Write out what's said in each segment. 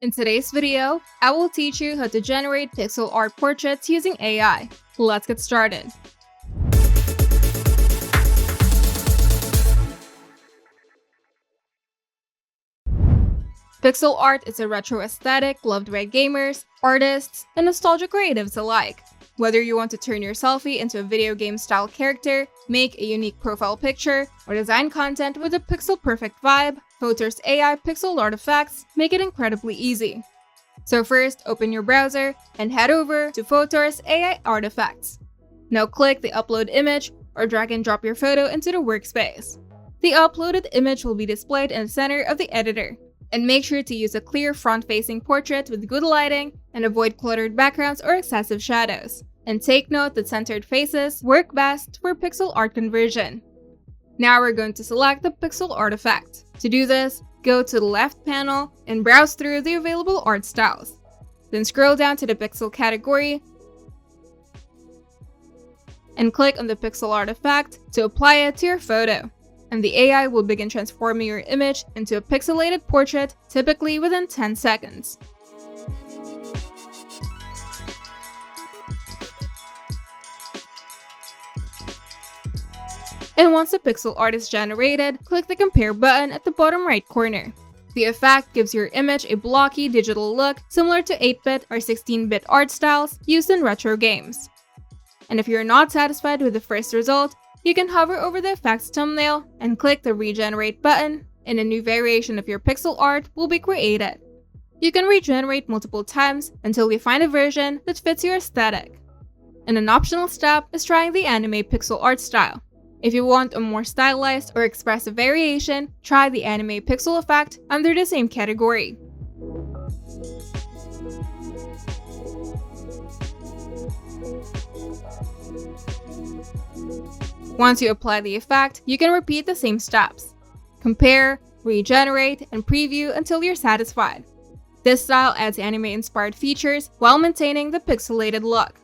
In today's video, I will teach you how to generate pixel art portraits using AI. Let's get started. Pixel art is a retro aesthetic loved by gamers, artists, and nostalgic creatives alike. Whether you want to turn your selfie into a video game-style character, make a unique profile picture, or design content with a pixel-perfect vibe, Photor's AI pixel artifacts make it incredibly easy. So first, open your browser and head over to Photor's AI artifacts. Now click the upload image or drag and drop your photo into the workspace. The uploaded image will be displayed in the center of the editor. And make sure to use a clear front-facing portrait with good lighting and avoid cluttered backgrounds or excessive shadows. And take note that centered faces work best for pixel art conversion. Now we're going to select the pixel artifact. To do this, go to the left panel and browse through the available art styles. Then scroll down to the pixel category and click on the pixel artifact to apply it to your photo. And the AI will begin transforming your image into a pixelated portrait, typically within 10 seconds. And once the pixel art is generated, click the Compare button at the bottom right corner. The effect gives your image a blocky digital look similar to 8-bit or 16-bit art styles used in retro games. And if you're not satisfied with the first result, you can hover over the effect's thumbnail and click the Regenerate button, and a new variation of your pixel art will be created. You can regenerate multiple times until you find a version that fits your aesthetic. And an optional step is trying the anime pixel art style. If you want a more stylized or expressive variation, try the anime pixel effect under the same category. Once you apply the effect, you can repeat the same steps. Compare, regenerate, and preview until you're satisfied. This style adds anime-inspired features while maintaining the pixelated look.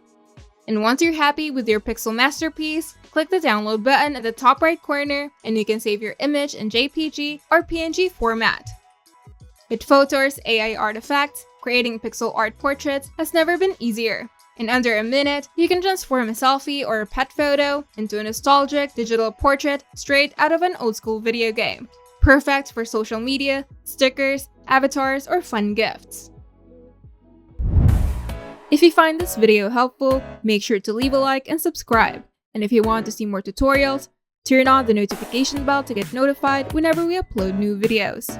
And once you're happy with your pixel masterpiece, click the download button at the top right corner and you can save your image in JPG or PNG format. With Photor's AI artifacts, creating pixel art portraits has never been easier. In under a minute, you can transform a selfie or a pet photo into a nostalgic digital portrait straight out of an old-school video game. Perfect for social media, stickers, avatars, or fun gifts. If you find this video helpful, make sure to leave a like and subscribe. And if you want to see more tutorials, turn on the notification bell to get notified whenever we upload new videos.